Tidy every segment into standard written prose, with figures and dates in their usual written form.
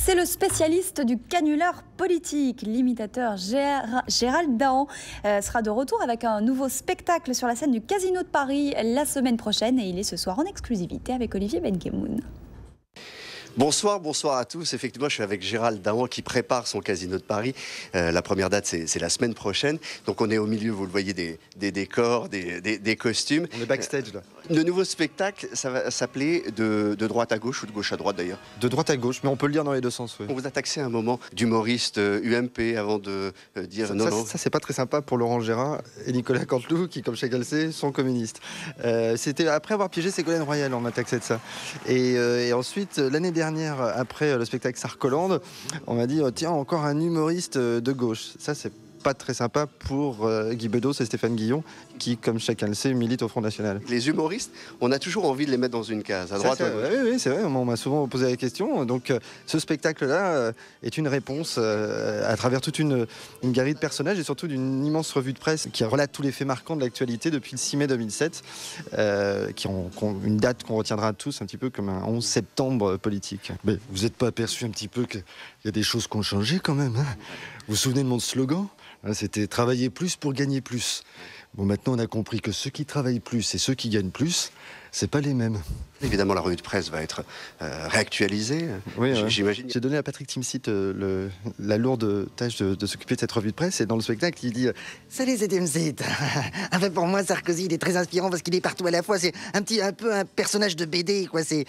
C'est le spécialiste du canular politique. L'imitateur Gérald Dahan sera de retour avec un nouveau spectacle sur la scène du Casino de Paris la semaine prochaine. Et il est ce soir en exclusivité avec Olivier Benkemoun. Bonsoir à tous. Effectivement, je suis avec Gérald Dahan qui prépare son Casino de Paris. La première date, c'est la semaine prochaine. Donc on est au milieu, vous le voyez, des décors, des costumes. On est backstage là. Le nouveau spectacle, ça va s'appeler de droite à gauche ou de gauche à droite d'ailleurs. De droite à gauche, mais on peut le lire dans les deux sens. Oui. On vous a taxé un moment d'humoriste UMP avant de dire non. Ça c'est pas très sympa pour Laurent Gérard et Nicolas Canteloup qui, comme chacun le sait, sont communistes. C'était après avoir piégé Ségolène Royal, on m'a taxé de ça. Et ensuite, l'année dernière, après le spectacle Sarkolande, on m'a dit tiens, encore un humoriste de gauche. Ça c'est pas très sympa pour Guy Bedos et Stéphane Guillon qui, comme chacun le sait, militent au Front National. Les humoristes, on a toujours envie de les mettre dans une case, à droite. Oui, c'est vrai, on m'a souvent posé la question. Donc ce spectacle-là est une réponse à travers toute une galerie de personnages et surtout d'une immense revue de presse qui relate tous les faits marquants de l'actualité depuis le 6 mai 2007, qui ont une date qu'on retiendra tous un petit peu comme un 11 septembre politique. Mais vous n'êtes pas aperçu un petit peu qu'il y a des choses qui ont changé quand même, hein? Vous vous souvenez de mon slogan? C'était travailler plus pour gagner plus. Bon, maintenant on a compris que ceux qui travaillent plus et ceux qui gagnent plus, c'est pas les mêmes. Évidemment, la revue de presse va être réactualisée. Oui, j'imagine. J'ai donné à Patrick Timsit la lourde tâche de s'occuper de cette revue de presse. Et dans le spectacle, il dit Salut, c'est Timsit. Enfin, pour moi, Sarkozy, il est très inspirant parce qu'il est partout à la fois. C'est un peu un personnage de BD, quoi. C'est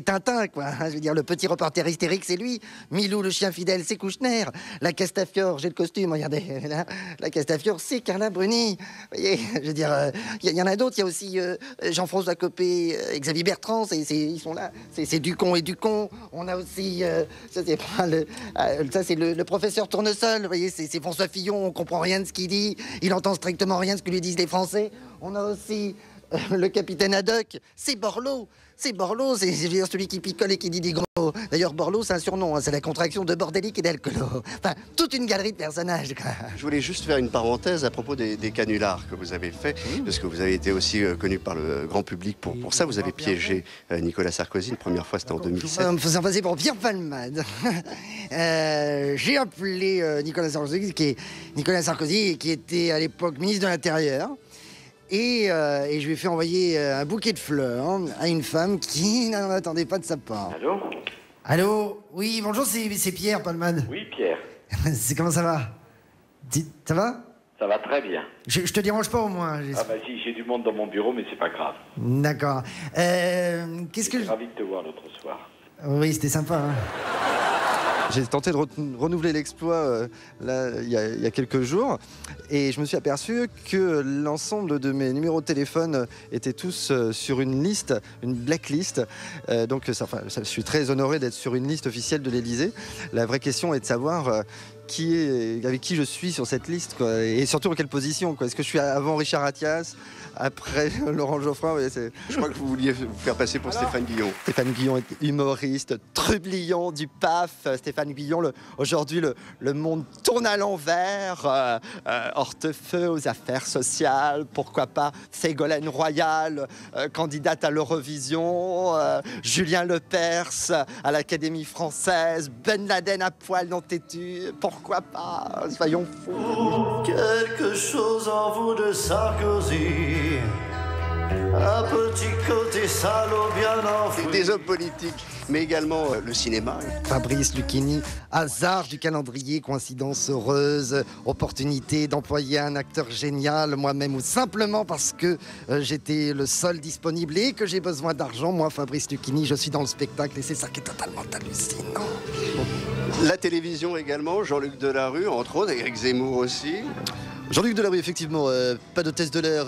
Tintin, quoi. Je veux dire, le petit reporter hystérique, c'est lui. Milou, le chien fidèle, c'est Kouchner. La Castafiore, j'ai le costume, regardez. Là, la Castafiore, c'est Carla Bruni. Vous voyez, je veux dire, il y en a d'autres. Il y a aussi Jean-François Copé, Xavier Bertrand. Ils sont là, c'est Ducon et Ducon. On a aussi, ça c'est le professeur Tournesol, vous voyez, c'est François Fillon, on comprend rien de ce qu'il dit, il entend strictement rien de ce que lui disent les Français. On a aussi le capitaine Haddock, c'est Borloo, c'est celui qui picole et qui dit des gros. D'ailleurs, Borloo, c'est un surnom, hein, c'est la contraction de bordélique et d'alcoolo. Enfin, toute une galerie de personnages, quoi. Je voulais juste faire une parenthèse à propos des canulars que vous avez fait, parce que vous avez été aussi connu par le grand public pour ça. Vous avez piégé Nicolas Sarkozy, une première fois, c'était en 2007. En me faisant passer pour Pierre Palmade. J'ai appelé Nicolas Sarkozy, qui était à l'époque ministre de l'Intérieur. Et je lui ai fait envoyer un bouquet de fleurs à une femme qui n'en attendait pas de sa part. Allô? Allô? Oui, bonjour, c'est Pierre Palmade. Oui, Pierre. Comment ça va? Ça va? Ça va très bien. Je te dérange pas au moins? Ah bah si, j'ai du monde dans mon bureau, mais c'est pas grave. D'accord. Qu'est-ce que... Je suis ravi de te voir l'autre soir. Oui, c'était sympa, hein. J'ai tenté de renouveler l'exploit il y a quelques jours et je me suis aperçu que l'ensemble de mes numéros de téléphone étaient tous sur une liste, une blacklist. Donc je suis très honoré d'être sur une liste officielle de l'Élysée. La vraie question est de savoir avec qui je suis sur cette liste, quoi, et surtout en quelle position, quoi. Est-ce que je suis avant Richard Attias, après Laurent Geoffrin? Je crois que vous vouliez vous faire passer pour Stéphane Guillon. Stéphane Guillon est humoriste, trublion du PAF. Stéphane Guillon, aujourd'hui, le monde tourne à l'envers. Hortefeux aux affaires sociales, pourquoi pas Ségolène Royal, candidate à l'Eurovision, Julien Lepers à l'Académie française, Ben Laden à poil non têtu, pourquoi pas, soyons fous. Quelque chose en vous de Sarkozy, un petit côté salaud bien enfoui. Des hommes politiques, mais également le cinéma. Fabrice Lucchini, hasard du calendrier, coïncidence heureuse, opportunité d'employer un acteur génial, moi-même, ou simplement parce que j'étais le seul disponible et que j'ai besoin d'argent. Moi, Fabrice Lucchini, je suis dans le spectacle et c'est ça qui est totalement hallucinant. La télévision également, Jean-Luc Delarue, entre autres, Éric Zemmour aussi. Jean-Luc Delarue, effectivement, pas d'hôtesse de l'air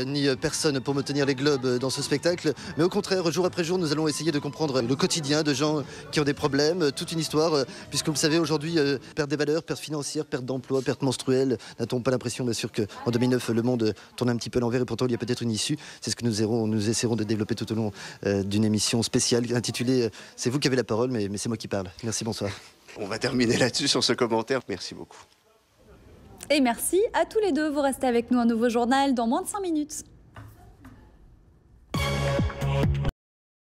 ni personne pour me tenir les globes dans ce spectacle, mais au contraire, jour après jour, nous allons essayer de comprendre le quotidien de gens qui ont des problèmes, toute une histoire, puisque vous le savez, aujourd'hui, perte des valeurs, perte financière, perte d'emploi, perte menstruelle. N'a-t-on pas l'impression, bien sûr, qu'en 2009, le monde tourne un petit peu à l'envers et pourtant il y a peut-être une issue. C'est ce que nous essaierons de développer tout au long d'une émission spéciale intitulée « C'est vous qui avez la parole, mais c'est moi qui parle ». Merci, bonsoir. On va terminer là-dessus sur ce commentaire. Merci beaucoup. Et merci à tous les deux. Vous restez avec nous, un nouveau journal dans moins de 5 minutes.